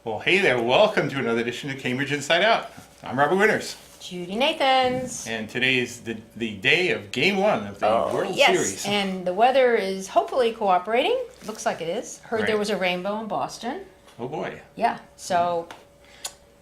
Well, hey there, welcome to another edition of Cambridge Inside Out. I'm Robert Winters, Judy Nathans. and today is the day of Game 1 of the World Yes, Series. and the weather is hopefully cooperating. Looks like it is. Heard Right. there was a rainbow in Boston. Oh boy, Yeah, so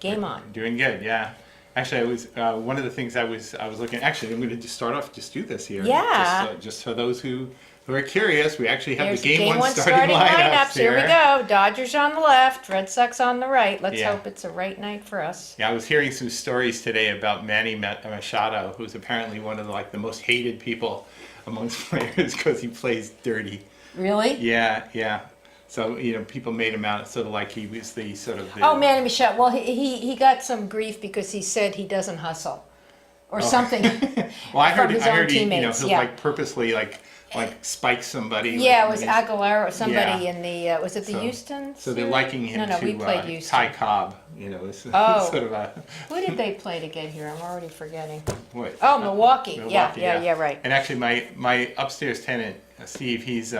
game on. doing good, yeah. Actually, I was one of the things I was looking. Actually, I'm going to just start off. Just do this here. Yeah. Just for those who are curious, we actually have There's the Game 1 one starting lineups Here we go. Dodgers on the left, Red Sox on the right. Let's Yeah. hope it's a right night for us. Yeah, I was hearing some stories today about Manny Machado, who's apparently one of the most hated people amongst players because he plays dirty. Really? Yeah. So people made him out sort of like he was the sort of. Oh, Manny Machado. Well, he got some grief because he said he doesn't hustle, or something. Well, I from his own heard teammates, he'll yeah. purposely spike somebody. Yeah, it when was he's- Aguilera or somebody Yeah. in the was it the So- Houston? So they're series? liking him No, we to played Houston. Ty Cobb. It's Oh. sort of a Who did they play to get here? I'm already forgetting. what? Oh, Milwaukee. Milwaukee, Yeah, right. And actually, my upstairs tenant, Steve, he's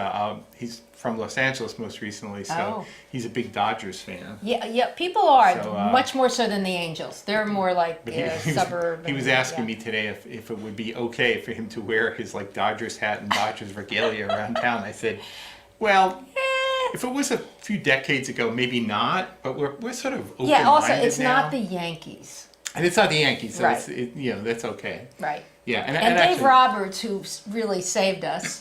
from Los Angeles most recently, so Oh. he's a big Dodgers fan. Yeah. People are So, much more so than the Angels. They're more like But suburban. he was asking me today if it would be okay for him to wear his Dodgers hat and Dodgers regalia around town. I said, well, if it was a few decades ago, maybe not. But we're sort of open-minded Yeah. Also, it's now. not the Yankees. And it's not the Yankees, so Right. that's okay. Right. Yeah, And Dave actually, Roberts, who really saved us,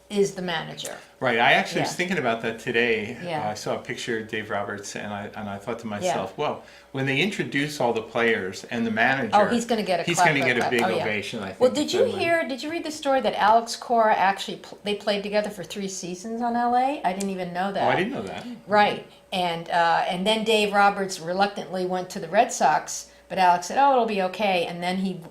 is the manager. right. I actually was Yeah. thinking about that today. Yeah. I saw a picture of Dave Roberts, and I thought to myself, well, when they introduce all the players and the manager, Oh, he's going to get a he's clap, going to get a clap, big clap. Oh, yeah. ovation. I think. Well, did you when- read the story that Alex Cora actually they played together for 3 seasons on LA? I didn't even know that. Oh, I didn't know that. Right, and then Dave Roberts reluctantly went to the Red Sox, but Alex said, "Oh, it'll be okay." And then he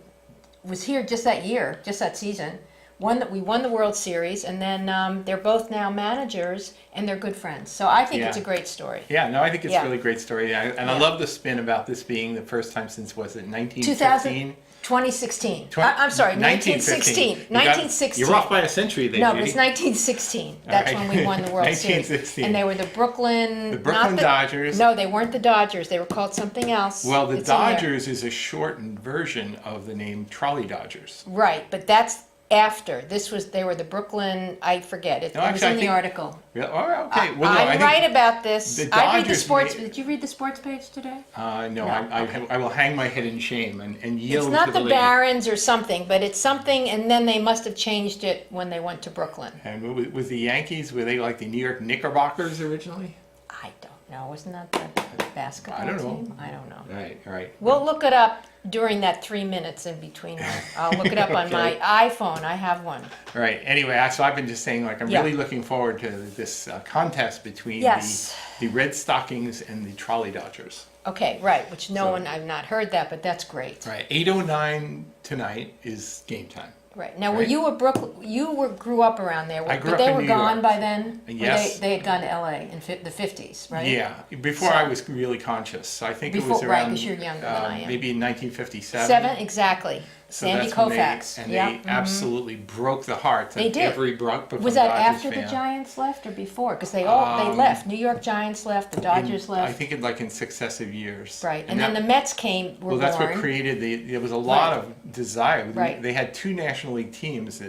was here just that year, just that season. We won the World Series, and then they're both now managers, and they're good friends. So I think it's a Yeah. great story. Yeah, no, I think it's Yeah. a really great story, I Yeah. love the spin about this being the first time since, was it 1915? 2016. Twen- I'm sorry, 1916. 1916. You're off by a century there, No, but Judy. it's 1916. That's All right. when we won the World Series. 1916. And they were the Brooklyn... The Brooklyn not Dodgers. No, they weren't the Dodgers. They were called something else. Well, the It's in there. Dodgers is a shortened version of the name Trolley Dodgers. Right, but that's after. They were the Brooklyn... I forget. It No, was actually, in I the think- article. Yeah, okay. Well, no, I I'm think, right about this. the I read the Dodgers sports... made- Did you read the sports page today? No, No, I will hang my head in shame and yield It's not to the lady. Barons or something, but it's something, and then they must have changed it when they went to Brooklyn. And was the Yankees, were they like the New York Knickerbockers originally? I don't know. Wasn't that the basketball I don't know. team? I don't know. Right. We'll look it up during that 3 minutes in between. I'll look it up on my Okay. iPhone. I have one. Right. Anyway, so I've been just saying, I'm Yeah. really looking forward to this contest between Yes. the Red Stockings and the Trolley Dodgers. Okay, right. Which I've not heard that, but that's great. Right. 8:09 tonight is game time. Right. Now, were Right. you grew up around there, I grew but up they in were New gone York. by then? Or Yes. they had gone to LA in the 50s, right? Yeah. Before So- I was really conscious. So I think it was Before- right, around 'cause you're younger than I am. maybe in 1957. 7, exactly. So Sandy that's when Koufax. and Yeah. they absolutely broke the hearts They of did. every Brooklyn Was that Dodgers after fan. the Giants left or before? Because they left. New York Giants left. The Dodgers left. I think in successive years. Right, and then the Mets were Well, that's what born. created there was a lot Right. of desire. Right. They had 2 National League teams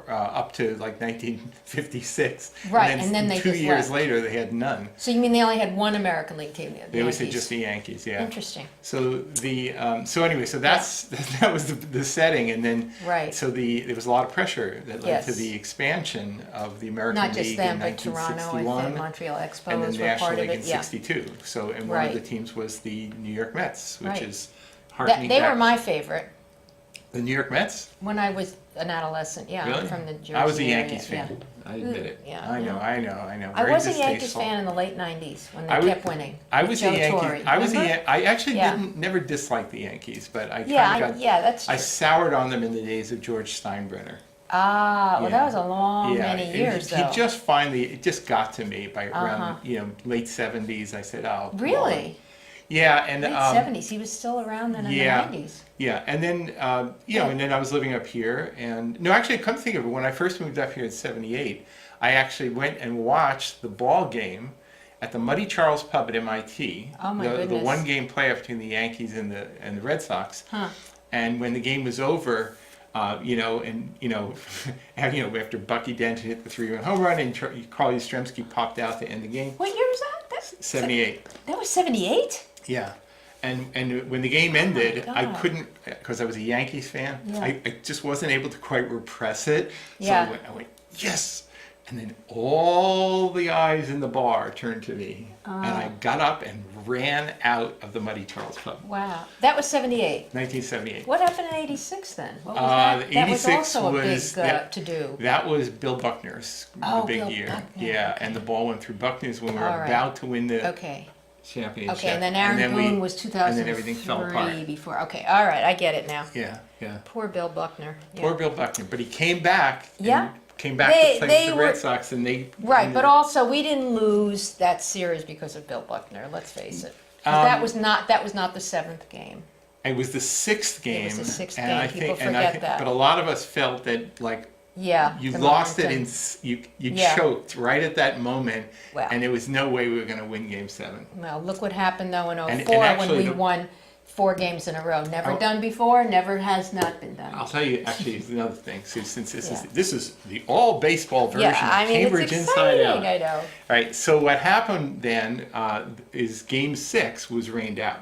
up to 1956. Right, and then they 2 just years left. later they had none. So you mean they only had one American League team? They always said Yankees. just the Yankees, yeah. Interesting. So anyway, that was the setting, and then Right. so there was a lot of pressure that led Yes. to the expansion of the American Not just League them, in but Toronto, I 1961. think, Montreal And Expos then were National part of League it. in Yeah. '62. So, and one Right. of the teams was the New York Mets, which Right. is heartening. They were back- my favorite the New York Mets. when I was an adolescent. Yeah, Really? from the Jersey I was a area, Yankees fan. yeah. I admit it. Yeah, I know. I Very was a Yankees distasteful. fan in the late '90s when they I was- kept winning. I with was Joe a Yankee. Torre. I was a. Remember? I actually Yeah. never disliked the Yankees, but I Yeah, kind of got. yeah, that's I true. soured on them in the days of George Steinbrenner. Well, Yeah. that was a long, many it- years, He though. it just got to me by around late '70s. I said, oh. come on. Really? Yeah, and Late '70s. He was still around then in yeah. the '90s. Yeah, and then and then I was living up here, and no, actually, come to think of it, when I first moved up here in '78, I actually went and watched the ball game at the Muddy Charles Pub at MIT. Oh, my the goodness. one-game playoff between the Yankees and the Red Sox. Huh. And when the game was over, after Bucky Denton hit the 3-run home run and Carl Yastrzemski popped out to end the game. What year was that? 78. That was 78? Yeah. And when the game ended, I God. couldn't, because I was a Yankees fan, Yeah. I just wasn't able to quite repress it. So Yeah. I went, yes! And then all the eyes in the bar turned to me. And I got up and ran out of the Muddy Charles Pub. Wow. That was 78. 1978. What happened in 86 then? What was that? The That was 86 also a big was that- to-do. That was Bill Buckner's Oh, big Bill year. Buckner, Yeah, okay. and the ball went through Buckner's when we were All right. about to win the Okay. championship. Okay, and then Aaron Boone was 2003 and then everything fell apart. before. Okay, all right, I get it now. Yeah, yeah. Poor Bill Buckner. Yeah. Poor Bill Buckner, but he came back. And Yeah. came back They- to play they with the Red were- Sox, and they Right, but also we didn't lose that series because of Bill Buckner. Let's face it. 'Cause that was not the seventh game. It was the sixth game. It was the sixth and game. I People think, forget that. But a lot of us felt that like Yeah. you the lost it momentum. you Yeah. choked right at that moment, Well. and there was no way we were going to win Game 7. Well, look what happened though in And 04 when actually we the- won 4 games in a row. Never Oh. done before. Never has not been done. I'll tell you, actually, it's another thing. So since Yeah. this is the all baseball version Yeah, I of mean Cambridge it's Inside exciting. Out. I know. All right. So what happened then is Game 6 was rained out,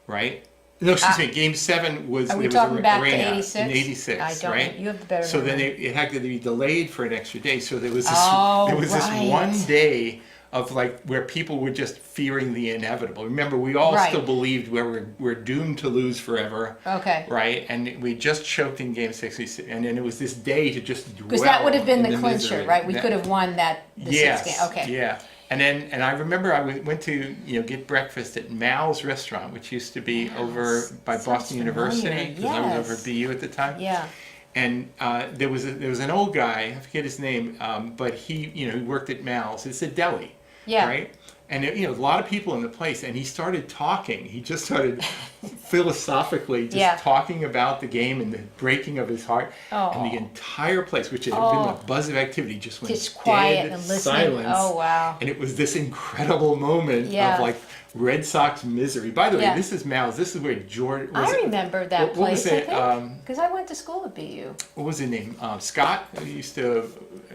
right? No, excuse me. Game 7 was. Are we there was talking a back to rain out 86? in '86, I don't. right? You have the better. So then memory. it had to be delayed for an extra day. So there was this. Oh, there was right. this one day of like where people were just fearing the inevitable. Remember, we all Right. still believed we're doomed to lose forever. Okay. Right, and we just choked in Game 6, and then it was this day to just dwell. Because that would have been in the clincher, misery. right? We That- could have won the Yes. sixth game. Okay. Yeah, and I remember I went to get breakfast at Mal's restaurant, which used to be over by Sounds Boston University, familiar. because I was over Yes. at BU at the time. Yeah. And there was an old guy, I forget his name, but he he worked at Mal's. It's a deli, Yeah. right? And a lot of people in the place, and he started talking. He just started philosophically just Yeah. talking about the game and the breaking of his heart. And the entire place, which had been Oh. a buzz of activity, just went Just quiet dead and listening. silence. Oh wow. And it was this incredible moment Yeah. of like Red Sox misery. By the way, Yeah. this is Mal's. This is where George. I remember that what was place. I it? think because I went to school at BU. What was his name? Scott. He used to.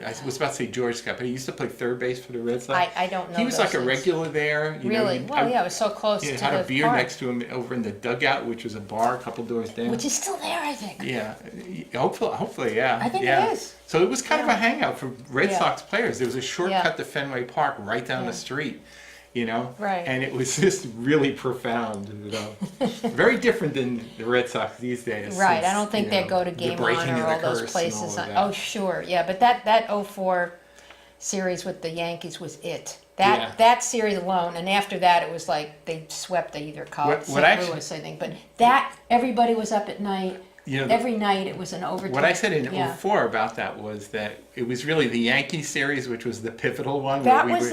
I was about to say George Scott, but he used to play third base for the Red Sox. I don't know. He was those like a things. regular there. Really? Well, yeah, it was so close He to had the a beer park, next to him over in the dugout, which was a bar a couple doors down. which is still there, I think. Yeah, hopefully, yeah. I think it yeah. is. So it was kind of a Yeah. hangout for Red Yeah. Sox players. There was a shortcut Yeah. to Fenway Park right down Yeah. the street, Right. And it was just really profound, Very different than the Red Sox these days. Right. since, I don't think they go to the Game breaking On of or all the those curse places. and all of On, that. oh, sure. Yeah, but that 04 series with the Yankees was it. That series alone, and after that, it was like they swept either College What St. Louis, I think. But that everybody was up at night. Every night it was an overtime. What I said in yeah. 04 about that was that it was really the Yankee series, which was the pivotal one. That where was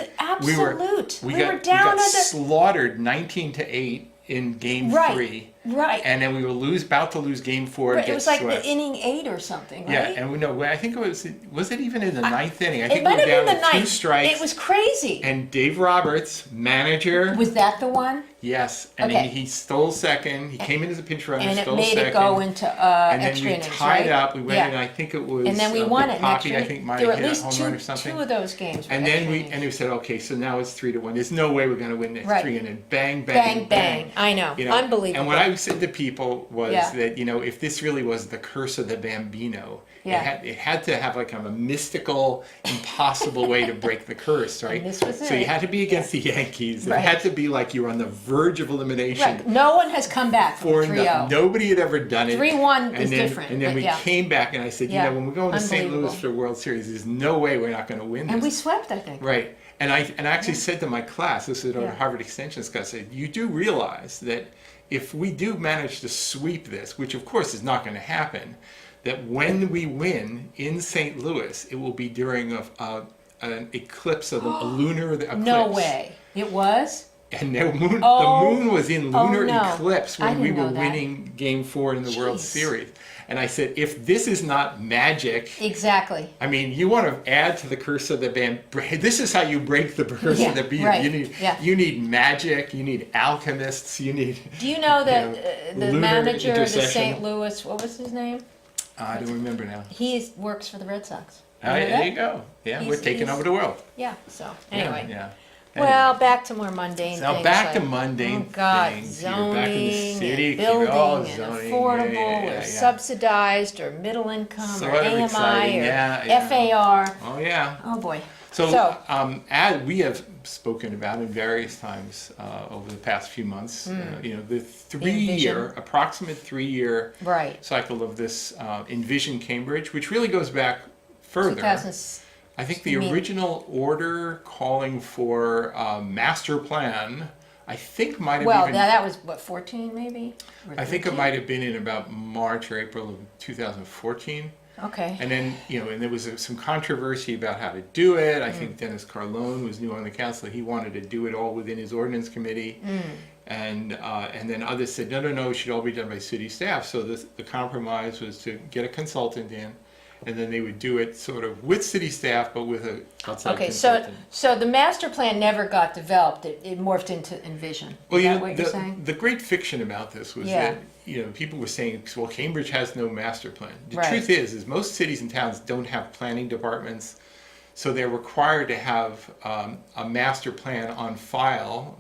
we were absolute. We down were down we got at the slaughtered 19-8 in Game Right. 3. right. And then we were about to lose Game 4. Right, Get it was like swept. the inning 8 or something, right? Yeah, and we know. I think it was it even in the ninth inning? I think It we might were have down been the to 2 ninth. strikes. It was crazy. And Dave Roberts, manager. Was that the one? Yes, and Okay. he stole second. He came in as a pinch runner, And it stole made second. it go into and then extra we innings, tied right? up. We went yeah. in. I think it was. And then we won it in Poppy, extra I think might There were have at hit a least home run or something. two of those games. were And then extra we said, okay, so now it's 3-1. There's no way we're going to win next Right. 3, and then bang, bang, bang. I know. Unbelievable. And what I said to people was Yeah. that if this really was the curse of the Bambino, Yeah. it had to have like kind of a mystical, impossible way to break the curse, right? And this was So you it. had to be against the Yankees. Right. It had to be like you were on the verge of elimination. Right. No one has come back from 4-0. 3-0. Nobody had ever done it. 3-1 is And then- different, And then but we yeah. came back, and I said, Yeah. when we're going to St. Louis Unbelievable. for the World Series, there's no way we're not going to win this. And we swept, I think. Right. And I actually said to my class, this is at Yeah. Harvard Extension's class, I said, you do realize that if we do manage to sweep this, which of course is not going to happen, that when we win in St. Louis, it will be during an eclipse of a lunar eclipse. No way. It was? And the moon, Oh. the moon was in lunar no. eclipse I when we didn't were know that. winning Game 4 in the World Jeez. Series. And I said, if this is not magic, Exactly. I mean, you want to add to the curse of the band. This is how you break the curse Yeah, of the beast. right, You need, yeah. you need magic. You need alchemists. You need. Do you know that the lunar manager of the intercession. St. Louis, what was his name? I don't remember now. Works for the Red Sox. You Oh, know there that? you go. Yeah, we're He's- taking he's- over the world. Yeah, so, Yeah, anyway. Yeah. Well, back to more mundane Now things. back to like, mundane oh God, things. You're zoning back in the city. and building and Zoning. affordable Yeah. or subsidized or middle income Sort or of AMI exciting, or yeah. FAR. Oh yeah. Oh boy. So, as we have spoken about in various times over the past few months, the approximate 3-year Right. cycle of this Envision Cambridge, which really goes back further. 2000, I think the you mean- original order calling for a master plan, I think might have well, even. that was what, 14 maybe? Or I think it 13? might have been in about March or April of 2014. Okay. And then, and there was some controversy about how to do it. I think Dennis Carlone was new on the council. He wanted to do it all within his ordinance committee. And then others said, no, it should all be done by city staff. So the compromise was to get a consultant in, and then they would do it sort of with city staff, but with a outside Okay, consultant. so the master plan never got developed. It morphed into Envision. Well, Is that what you're saying? the great fiction about this was Yeah. that people were saying, well, Cambridge has no master plan. The Right. truth is most cities and towns don't have planning departments, so they're required to have a master plan on file.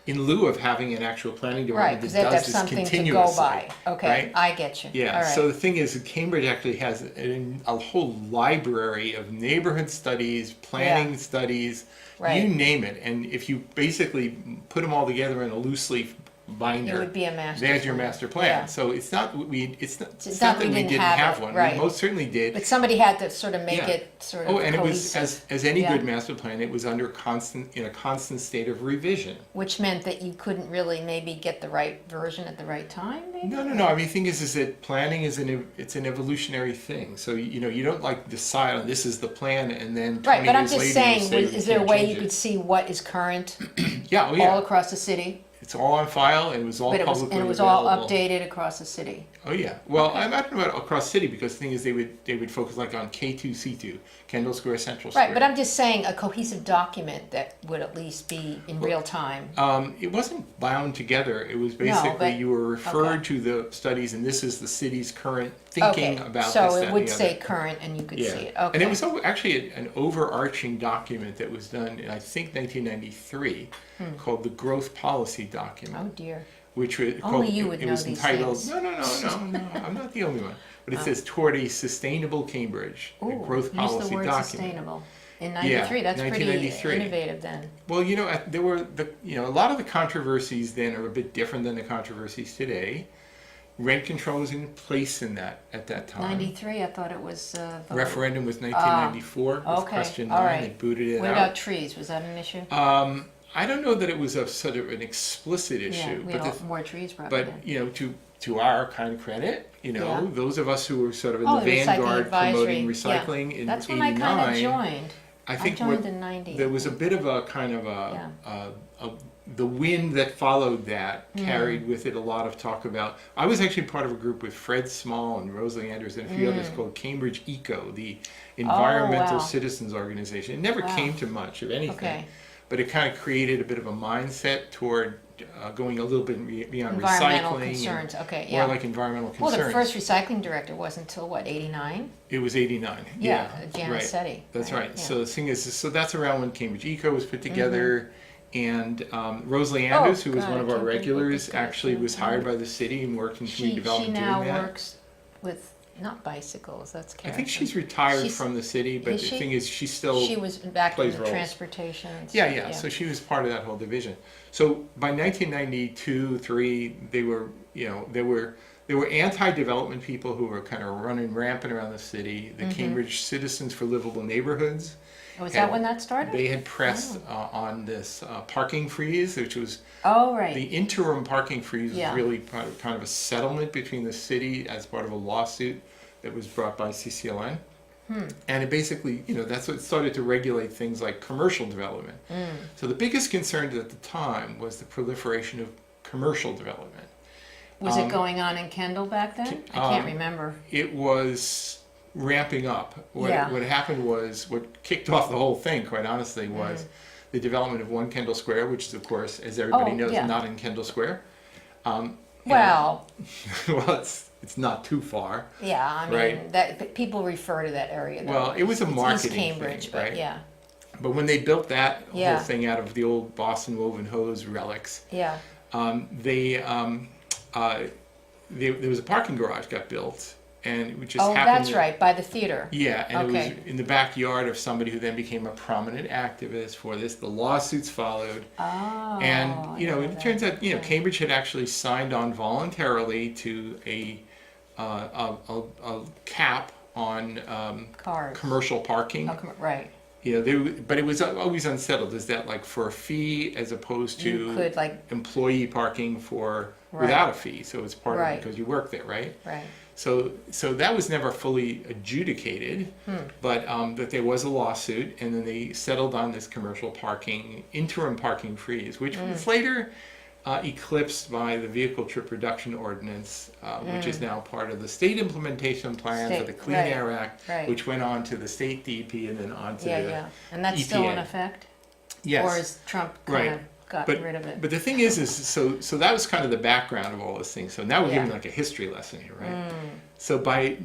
In lieu of having an actual planning Right, department because that they have does this something to continuously. go by. Okay, right? I get you. Yeah, All right. so the thing is that Cambridge actually has a whole library of neighborhood studies, planning studies, Right. you name it. And if you basically put them all together in a loose leaf binder, It would be a master there's your plan. master plan. Yeah. So it's not not that we we didn't didn't have have it, one. right. We most certainly did. But somebody had to sort of make Yeah. it sort of Oh, and it was cohesive, as any Yeah. good master plan, it was under in a constant state of revision. which meant that you couldn't really maybe get the right version at the right time, maybe? No. I mean, the thing is that planning is it's an evolutionary thing. So you don't like decide on this is the plan and then 20 Right, but I'm years just later saying, you say we is there a can't way change you it. could see what is current Yeah, oh all yeah. across the city? It's all on file. It was all But publicly it was all available. updated across the city. Oh yeah. Well, I don't know about across city because the thing is they would focus like on K2C2, Kendall Square, Central Square. Right, but I'm just saying a cohesive document that would at least be in real time. It wasn't bound together. It was basically but- you were referred okay. to the studies, and this is the city's current thinking Okay, about so this. that, it and would the say other. current and you could Yeah, see it, okay. and it was actually an overarching document that was done in I think 1993 called the Growth Policy Document, Oh dear. which was Only you would it know was these entitled. things. No, I'm not the only one. But it says toward a sustainable Cambridge, a Ooh, growth use policy the word document. sustainable. In Yeah, 93, that's pretty 1993. innovative then. Well, there were a lot of the controversies then are a bit different than the controversies today. Rent control was in place at that time. 93, I thought it was voted. Referendum was 1994 with okay, question all 9. right. They booted it What out. about trees? Was that an issue? I don't know that it was a sort of an explicit Yeah, issue, we but had more trees probably but then. to our kind of credit, Yeah. those of us who were sort of in Oh, the the recycling vanguard promoting advisory, yeah. recycling in That's 89. when I kind of joined. I think joined in 90. there was a bit of a kind of the wind that followed that Hmm. carried with it a lot of talk about. I was actually part of a group with Fred Small and Rosalie Anders and a few others called Cambridge Eco, the environmental Hmm. wow. citizens organization. It never Wow. came to much of anything, Okay. but it kind of created a bit of a mindset toward going a little bit beyond Environmental recycling. concerns, okay, More yeah. like environmental Well, concerns. the first recycling director wasn't until what, 89? It was 89. Yeah, right. Giannissetti. That's right. Yeah. So the thing is, so that's around when Cambridge Eco was put together. And Rosalie Anders, who was God, one I of our can't believe what regulars, this guy actually said. was hired by the city and worked in community She development now doing that. works with, not bicycles, that's I Karen. think she's retired She's- from the city, but is the she? thing is, she still She was back in plays the roles. transportation and stuff. yeah. So she was part of that whole division. So by 1992, 3, they were, there were anti-development people who were kind of running rampant around the city. The Cambridge Citizens for Livable Neighborhoods. Was that when that started? They had pressed on this parking freeze, which was Oh, right. the interim parking freeze Yeah. was really kind of a settlement between the city as part of a lawsuit that was brought by CCLN. And it basically, that's what started to regulate things like commercial development. So the biggest concern at the time was the proliferation of commercial development. Was it going on in Kendall back then? I can't remember. It was ramping up. What happened was, what kicked off the whole thing, quite honestly, was the development of 1 Kendall Square, which is, of course, as everybody knows, not in Kendall Square. Well, it's not too far. Yeah, I mean, right? that people refer to that area. Well, it was a marketing East Cambridge, thing, but right? yeah. But when they built that whole thing out of the old Boston woven hose relics, Yeah. There was a parking garage got built, and it just Oh, happened. that's right, by the theater. Yeah, and Okay. it was in the backyard of somebody who then became a prominent activist for this. The lawsuits followed, Oh. and it turns out Cambridge had actually signed on voluntarily to a cap on Cars. commercial parking. Oh, right. But it was always unsettled. Is that like for a fee as opposed to You could employee parking for Right. without a fee? So it's part of Right. it because you work there, right? Right. So that was never fully adjudicated, but that there was a lawsuit, and then they settled on this commercial parking, interim parking freeze, which was later eclipsed by the Vehicle Trip Reduction Ordinance, which is now part of the state implementation plan for the Clean right, Air Act, right. which went on to the state DEP and then on to the Yeah. And that's still in EPA. effect? Yes. Or is Trump kind of gotten rid of it? But the thing is so that was kind of the background of all this thing. So now we're giving Yeah. like a history lesson here, right? So by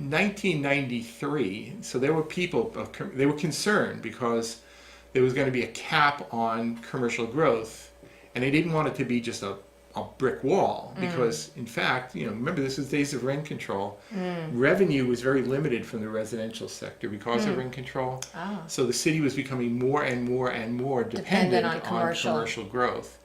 1993, so there were people, they were concerned because there was going to be a cap on commercial growth, and they didn't want it to be just a brick wall because, in fact, remember this is days of rent control. Revenue was very limited from the residential sector because of rent control. Oh. So the city was becoming more and more and more dependent on commercial. commercial growth.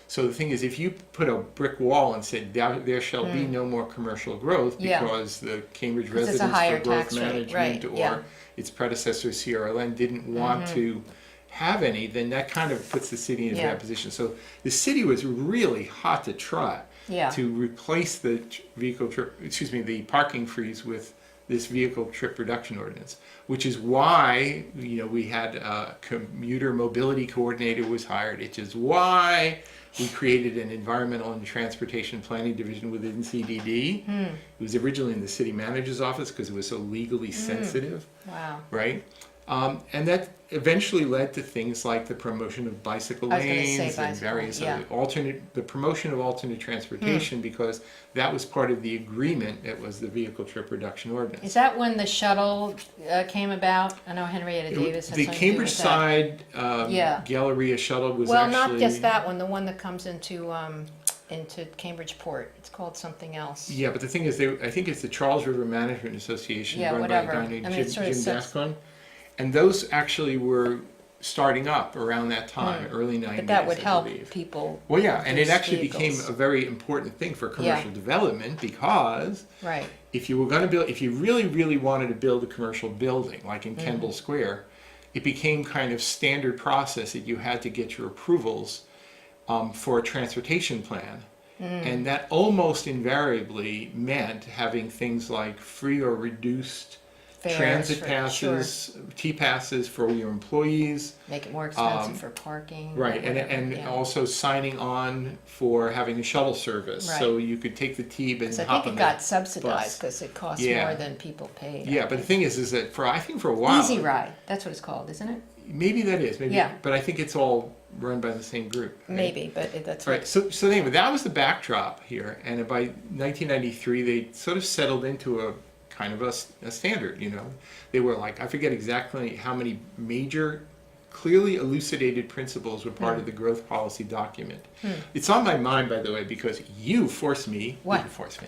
So the thing is, if you put a brick wall and said there shall be no more commercial growth because the Cambridge it's a Residents higher for Growth tax rate, Management right, or its predecessor CRLN didn't want to have any, then that kind of puts the city in a bad position. So the city was really hot to trot to replace the the parking freeze with this Vehicle Trip Reduction Ordinance, which is why we had a commuter mobility coordinator was hired. It is why we created an environmental and transportation planning division within CDD. It was originally in the city manager's office because it was so legally sensitive. Wow. Right? And that eventually led to things like the promotion of bicycle lanes and various other the promotion of alternate transportation because that was part of the agreement that was the Vehicle Trip Reduction Ordinance. Is that when the shuttle came about? I know Henrietta Davis had The something Cambridge to do with that. side Galleria shuttle was Well, actually... not just that one, the one that comes into Cambridge Port. It's called something else. Yeah, but the thing is, I think it's the Charles River Management Association run whatever. by a guy named I mean, it's Jim sort of Gascoigne. And those actually were starting up around that time, early 90s, But that would I help believe. people. Well, yeah, and it use actually vehicles. became a very important thing for commercial development because Right. if you were going to build, if you really, really wanted to build a commercial building, like in Kendall Square, it became kind of standard process that you had to get your approvals for a transportation plan. And that almost invariably meant having things like free or reduced Fares transit for- passes, T-passes for your employees. Make it more expensive for parking. Right, or whatever, and also signing on for having a shuttle service, so you could take the T and So I hop think on it the got subsidized bus. because it costs Yeah. more than people paid. Yeah, but the thing is that I think for a while, Easy Ride, that's what it's called, isn't it? maybe that is, maybe, Yeah. but I think it's all run by the same group. Right? Maybe, but that's Right. So anyway, that was the backdrop here, and by 1993, they sort of settled into a kind of a standard. They were like, I forget exactly how many major, clearly elucidated principles were part of the growth policy document. It's on my mind, by the way, because you forced me. What? You forced me.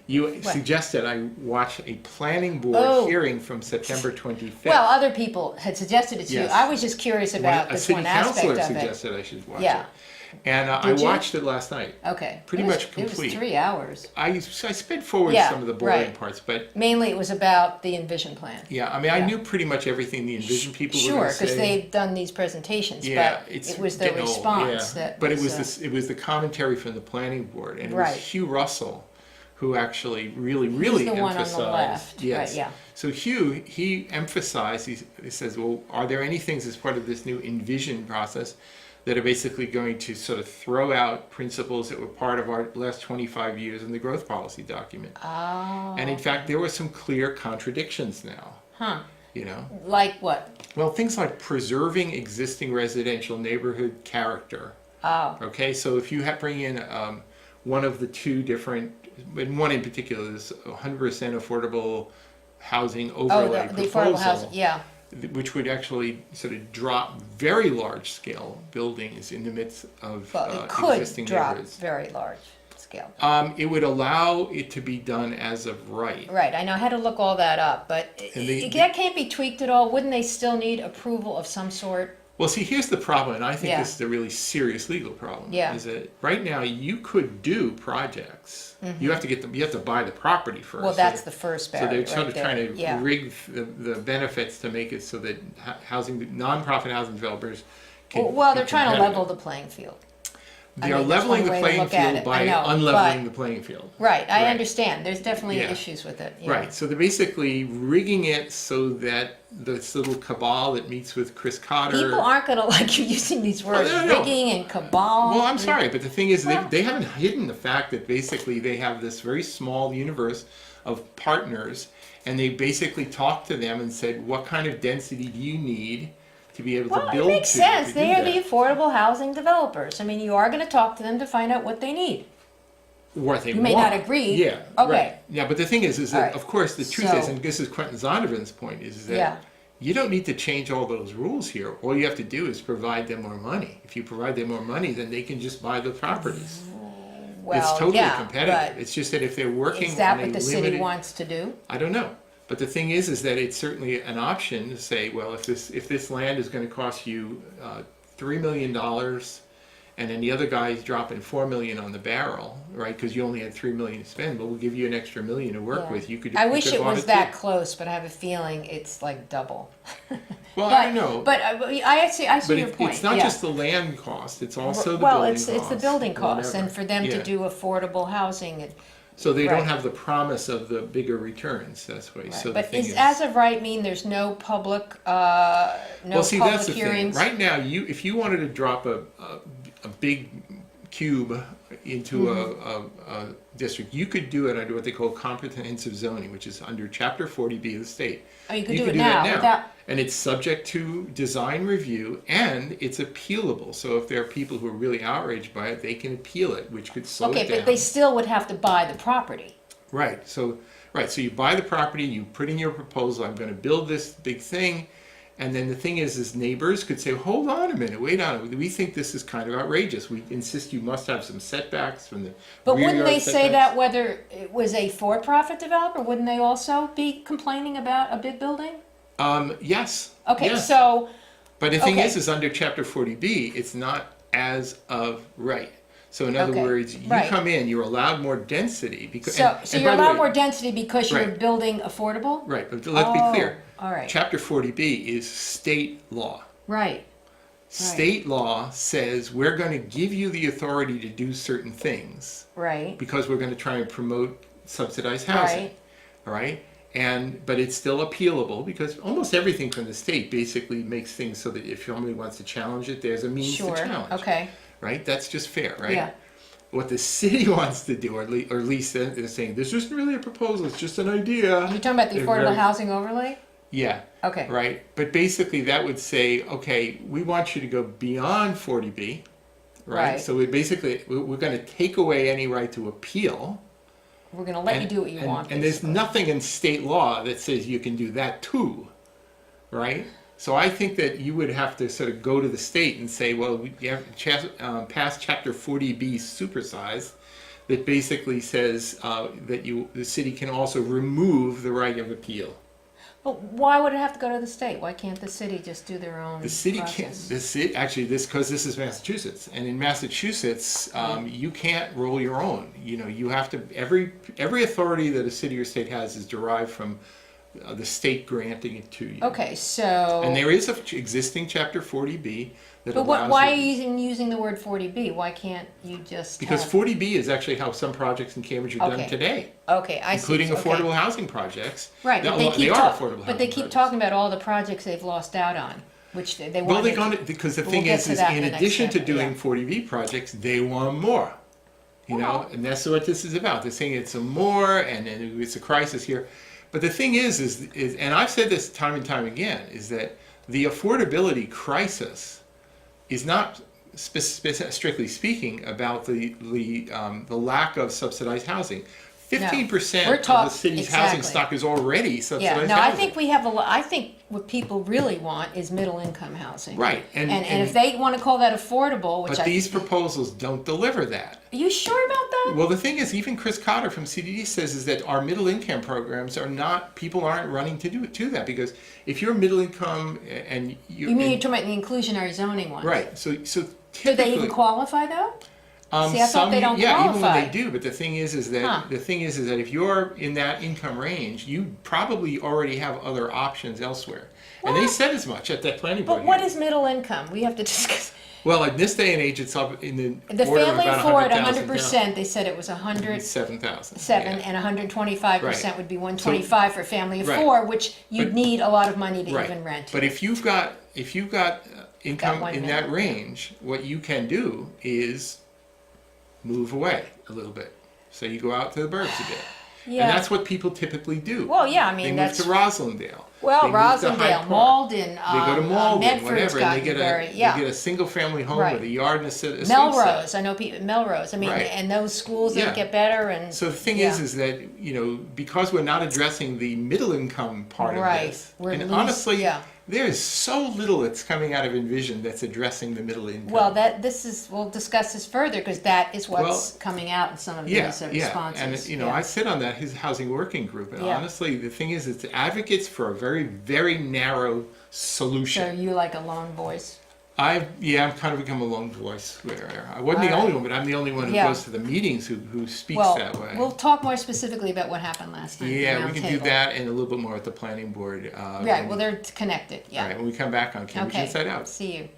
You suggested I watch a planning board hearing from September 25th. Well, other people had suggested it to you. Yes. I was just curious about a this city one aspect councilor of it. suggested I should watch Yeah. it. And I Did you? watched it last night. Okay. Pretty It was- much complete. It was 3 hours. I sped forward Yeah, some of the boring right. parts, but Mainly it was about the Envision plan. yeah, I mean, I knew pretty much everything the Envision people were Sure, going to say. because they've done these presentations, Yeah, but it's it was their getting old, response yeah. that But was, it was the commentary from the planning board, and it Right. was Hugh Russell who actually really the one on the emphasized. left, Yes. right, yeah. So Hugh, he emphasized, he says, well, are there any things as part of this new Envision process that are basically going to sort of throw out principles that were part of our last 25 years in the growth policy document? Oh. And in fact, there were some clear contradictions now. Huh. You know? Like what? Well, things like preserving existing residential neighborhood character. Oh. Okay, so if you bring in one of the two different, and one in particular is 100% affordable housing overlay The affordable housing, proposal, yeah. which would actually sort of drop very large scale buildings in the midst of Well, it could existing drop neighborhoods. very large scale. It would allow it to be done as of right. Right, I know, I had to look all that up, but And that can't be tweaked at all. Wouldn't they still need approval of some sort? Well, see, here's the problem, and I think Yeah. this is a really serious legal problem. Yeah. Is that right now you could do projects. You have to get them. You have to buy the property first. Well, that's the first So barrier they're sort right of there. trying to Yeah. rig the benefits to make it so that nonprofit housing developers can. Well, be they're trying to competitive. level the playing field. They I are mean, that's leveling one the way to playing look at field it. by I know, unleveling but- the playing field. Right, I Right. understand. There's definitely Yeah. issues with it. Yeah. Right. So they're basically rigging it so that this little cabal that meets with Chris Cotter. People aren't going to like you using these words, no. rigging and cabal. Well, I'm sorry, but the thing is, Well- they haven't hidden the fact that basically they have this very small universe of partners, and they basically talked to them and said, what kind of density do you need to be able Well, to it build makes to sense. do They are that? the affordable housing developers. I mean, you are going to talk to them to find out what they need. What they You may want. not agree. Yeah. Okay. Right. Yeah, but the thing is that All right. of course the truth So- is, and this is Quentin Zondervan's point, is that Yeah. you don't need to change all those rules here. All you have to do is provide them more money. If you provide them more money, then they can just buy the properties. Well, It's totally yeah, competitive. but It's just that if they're working is that on a what the city limited, wants to do? I don't know. But the thing is that it's certainly an option to say, well, if this land is going to cost you $3 million, and then the other guy's dropping $4 million on the barrel, right? Because you only had $3 million to spend, but we'll give you an extra $1 million to work Yeah. with. I you wish could it want was too. that close, but I have a feeling it's like double. Well, I don't know. But I see But your point. it's not yeah. just the land cost; it's also the well, building it's cost. the building costs, whatever. and for them to Yeah. do affordable housing. So they right. don't have the promise of the bigger returns. That's why. Right. So the But thing is, as of right mean there's no public well, see, public that's the hearings? thing. Right now, if you wanted to drop a big cube into Mm-hmm. a district, you could do it under what they call comprehensive zoning, which is under Chapter 40B of the state. Oh, you could do could it that now without. And it's subject to design review, and it's appealable. So if there are people who are really outraged by it, they can appeal it, which could slow Okay, it down. but they still would have to buy the property. Right. So you buy the property, you put in your proposal, I'm going to build this big thing, and then the thing is neighbors could say, hold on a minute, wait on it. We think this is kind of outrageous. We insist you must have some setbacks from the But rear wouldn't yard they say setbacks. that whether it was a for-profit developer, wouldn't they also be complaining about a big building? Yes. Okay, yes. so, But the thing okay. is under Chapter 40B, it's not as of right. So in other Okay, words, you right. come in, you're allowed more density because. so and you're by the allowed way- more density because you're Right. building affordable? Right, but let's be clear. All right, Chapter 40B is state law. right, State law says we're going to give you the authority to do certain things right, because we're going to try and promote subsidized housing. right. All right? But it's still appealable because almost everything from the state basically makes things so that if somebody wants to challenge it, there's a means Sure, to challenge. okay, Right? That's just fair, right? yeah. What the city wants to do, or at least they're saying, this isn't really a proposal, it's just an idea. You're talking about the They're affordable very- housing overlay? Yeah. Okay, Right? But basically that would say, okay, we want you to go beyond 40B, right? Right. So we're going to take away any right to appeal. we're gonna let you do what you want. And there's basically. nothing in state law that says you can do that too, right? So I think that you would have to sort of go to the state and say, well, we have pass Chapter 40B supersized that basically says that the city can also remove the right of appeal. But why would it have to go to the state? Why can't the city just do their own The city can't. process? The city actually because this is Massachusetts, and in Massachusetts you can't roll your own. You know, you have to every authority that a city or state has is derived from the state granting it to you. Okay, so. And there is a existing Chapter 40B that But allows why are you- you even using the word 40B? Why can't you just Because have- 40B is actually how some projects in Cambridge are Okay. done today, Okay, I see. including Okay. affordable housing projects. Right, but they keep, are affordable but they housing keep projects. talking about all the projects they've lost out on, which they Well, want. they're going to, because the We'll thing get is to that in in the next addition to step, doing yeah. 40B projects, they want more. You know, Well. and that's what this is about. They're saying it's a more, and it's a crisis here. But the thing is, and I've said this time and time again, is that the affordability crisis is not strictly speaking about the lack of subsidized housing. 15% We're of the talk- city's housing exactly. stock is already subsidized Yeah, no, housing. I think we have a lot, I think what people really want is middle income housing. Right, And and- if they want to call that affordable, which But these proposals don't deliver that. are you sure about that? Well, the thing is, even Chris Cotter from CDD says is that our middle income programs are not, people aren't running to that, because if you're middle income and You mean you're talking about the inclusionary zoning ones? right, so Do typically. they even qualify though? See, I thought some, they don't yeah, even when qualify. they do, but the thing is that Huh. if you're in that income range, you probably already have other options elsewhere. And they Well, said as much at that planning board But what hearing. is middle income? We have to discuss. Well, in this day and age, it's up in the The order of family about for it, 100,000 100%, they said it was 107, 7,000. and 125% Right. would be 125 for a family of Right. 4, which you'd But- need a lot of money to Right. even rent. But if you've got income one in minute. that range, what you can do is move away a little bit. So you go out to the burbs a bit. Yeah. And that's what people typically do. Well, yeah, I mean, they move that's to Roslindale. well, They move to Hyde Rosendale, Park. Malden, They go to Malden, Medford's whatever, and gotten they get very, they yeah. get a single family home Right. with a yard and a swing set. Melrose, I know people, Melrose, I mean, Right. and those schools Yeah. that get better and. So the thing yeah. is that, because we're not addressing the middle income part Right. of this, We're and losing- honestly, yeah. there's so little that's coming out of Envision that's addressing the middle income. Well, we'll discuss this further because that is what's coming out in some of these responses. And I sit on his housing working group, and Yeah. honestly, the thing is, it's advocates for a very, very narrow So solution. you like a lone voice? I've kind of become a lone voice. Where I wasn't the All only right. one, but I'm the only one who Yeah. goes to the meetings who speaks Well, that way. we'll talk more specifically about what happened last night. Yeah, the we can round do table. that and a little bit more at the planning board. Right, well, they're connected, yeah. All right, when we come back on Cambridge Okay, Inside Out. see you.